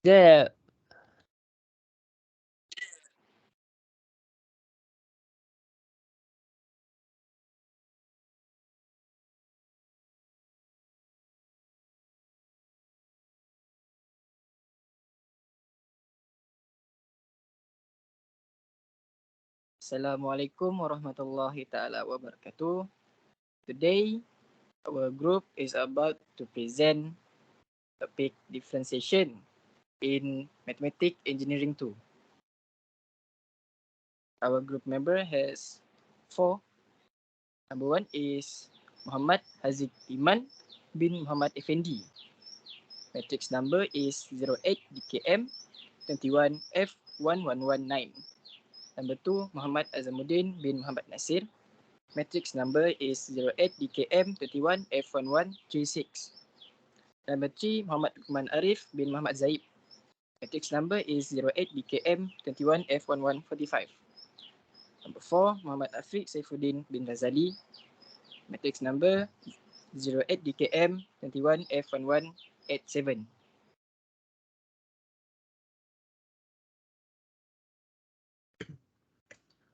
There. Assalamualaikum warahmatullahi taala wabarakatuh. Today, our group is about to present topic differentiation in Mathematics Engineering 2. Our group member has 4. Number 1 is Muhammad Haziq Iman bin Muhammad Effendi. Matrix number is 08 DKM 21F1119. Number 2, Muhammad Azamuddin bin Muhammad Nasir. Matrix number is 08 DKM 21F1136. Number 3, Muhammad Lukman Arif bin Muhammad Zaib. Matrix number is 08 DKM 21F1145. Number 4, Muhammad Afiq Saifuddin bin Razali. Matrix number 08 DKM 21F1187.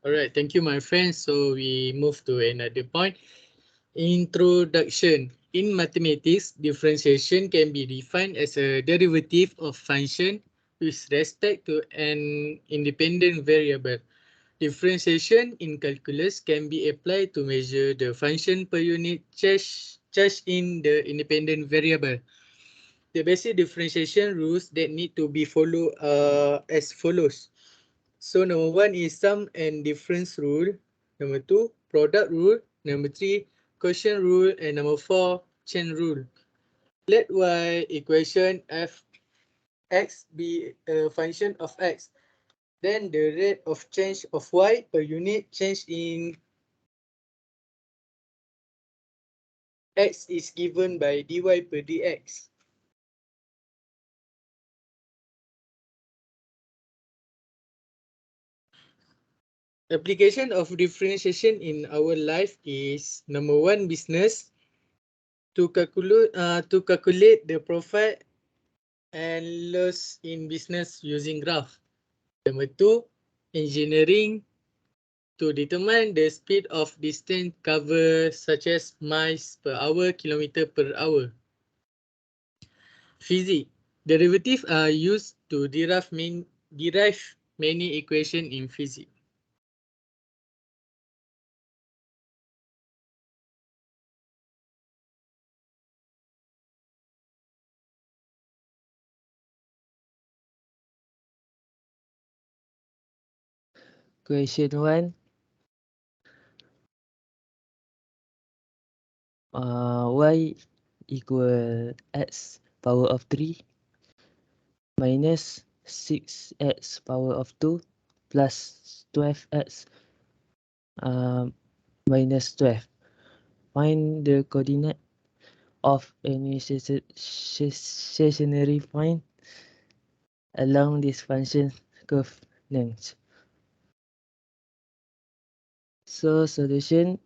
Alright, thank you, my friends. So we move to another point. Introduction. In mathematics, differentiation can be defined as a derivative of function with respect to an independent variable. Differentiation in calculus can be applied to measure the function per unit change in the independent variable. The basic differentiation rules that need to be followed are as follows. So number 1 is sum and difference rule. Number 2, product rule. Number 3, quotient rule. And number 4, chain rule. Let y equation f(x) be a function of x. Then the rate of change of y per unit change in x is given by dy per dx. Application of differentiation in our life is number 1, business. To calculate the profit and loss in business using graph. Number 2, engineering. To determine the speed of distance covered such as miles per hour, kilometer per hour. Physics. Derivatives are used to derive many equations in physics. Question 1. Y equal x power of 3 minus 6x power of 2 plus 12x minus 12. Find the coordinate of any stationary point along this function curve length. So solution,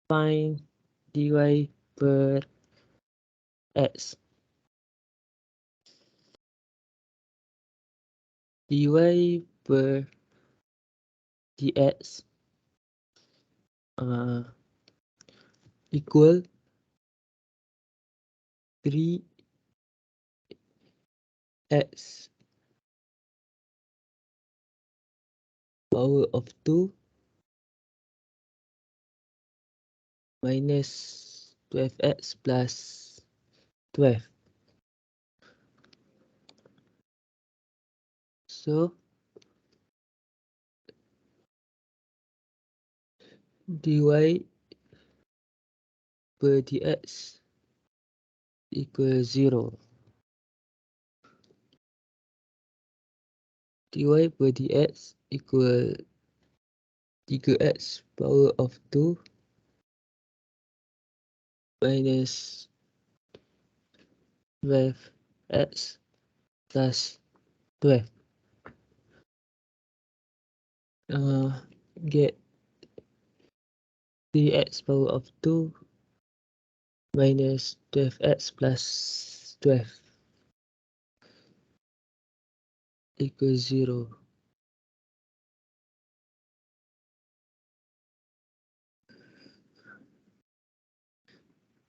find dy per x. Dy per dx equal 3x power of 2 minus 12x plus 12. So dy per dx equal 0. Dy per dx equal 3x power of 2 minus 12x plus 12. Get 3x power of 2 minus 12x plus 12. equals 0.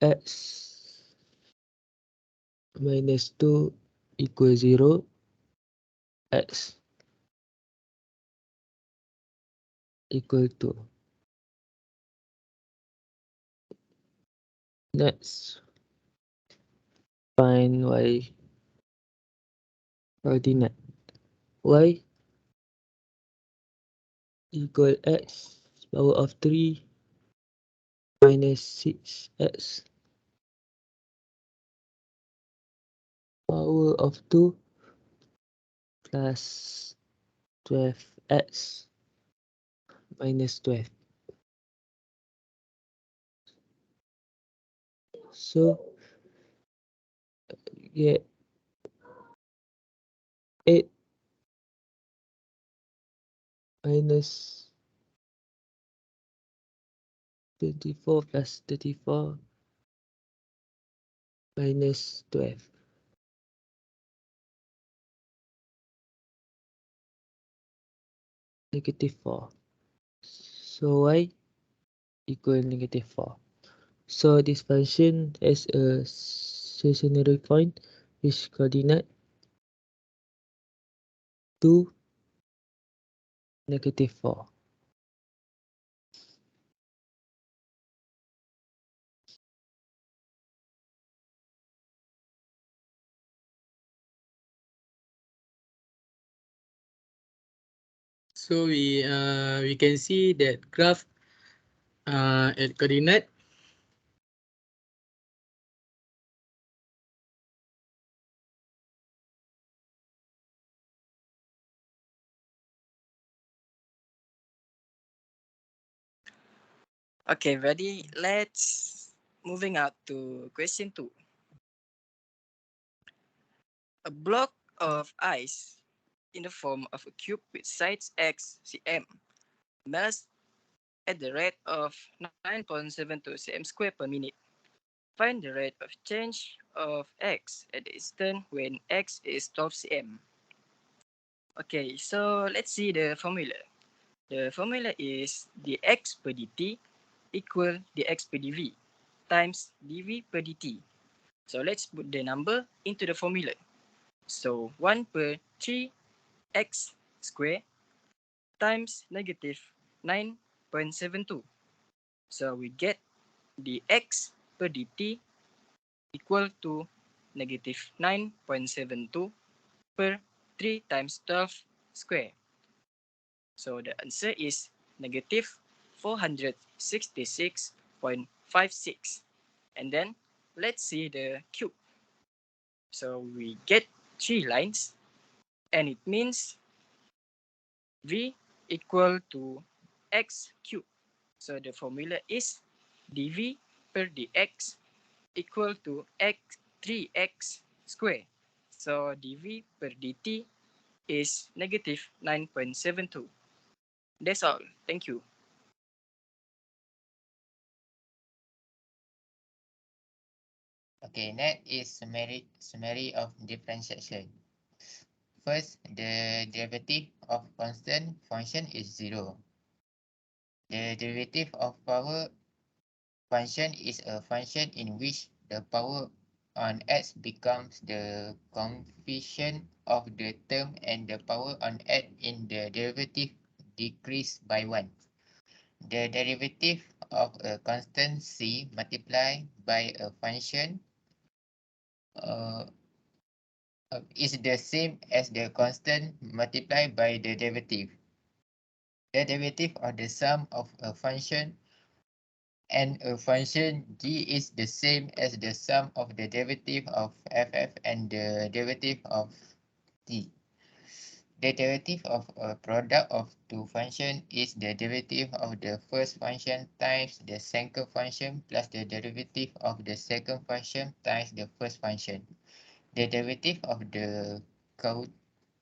X minus 2 equals 0. X equal to. Next, find y coordinate. Y equal x power of 3 minus 6x power of 2 plus 12x minus 12. So, get 8 minus 24 plus 34 minus 12. Negative 4. So y equal negative 4. So this function has a stationary point which coordinate 2, negative 4. So we can see that graph at coordinate. Okay, ready? Let's moving out to question 2. A block of ice in the form of a cube with sides x cm melts at the rate of 9.72 cm square per minute. Find the rate of change of x at the instant when x is 12 cm. Okay, so let's see the formula. The formula is dx per dt equal dx per dv times dv per dt. So let's put the number into the formula. So 1 per 3x square times negative 9.72. So we get dx per dt equal to negative 9.72 per 3 times 12 square. So the answer is negative 466.56. And then let's see the cube. So we get 3 lines and it means v equal to x cube. So the formula is dv per dx equal to x 3x square. So dv per dt is negative 9.72. That's all. Thank you. Okay, next is summary of differentiation. First, the derivative of constant function is 0. The derivative of power function is a function in which the power on x becomes the coefficient of the term and the power on x in the derivative decrease by 1. The derivative of a constant c multiplied by a function uh, is the same as the constant multiplied by the derivative. The derivative of the sum of a function and a function g is the same as the sum of the derivative of f and the derivative of t. The derivative of a product of two functions is the derivative of the first function times the second function plus the derivative of the second function times the first function. The derivative of the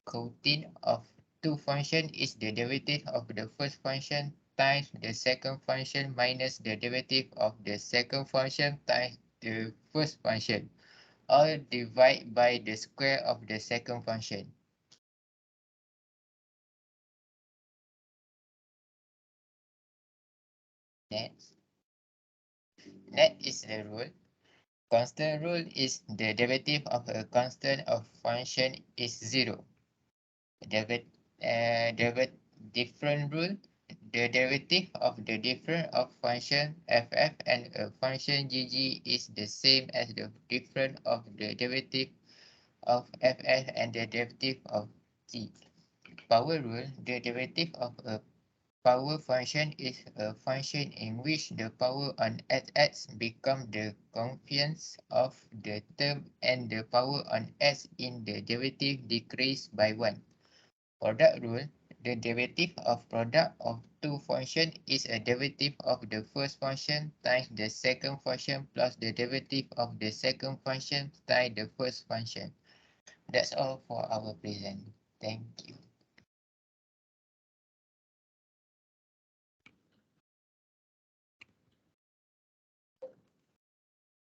cosine of two function is the derivative of the first function times the second function minus the derivative of the second function times the first function, all divided by the square of the second function. Next. Next is the rule. Constant rule is the derivative of a constant of function is 0. Different rule. The derivative of the difference of function ff and a function gg is the same as the difference of the derivative of fs and the derivative of g. Power rule. The derivative of a power function is a function in which the power on x becomes the cofactor of the term and the power on s in the derivative decreases by 1. Product rule. The derivative of product of two functions is a derivative of the first function times the second function plus the derivative of the second function times the first function. That's all for our present. Thank you.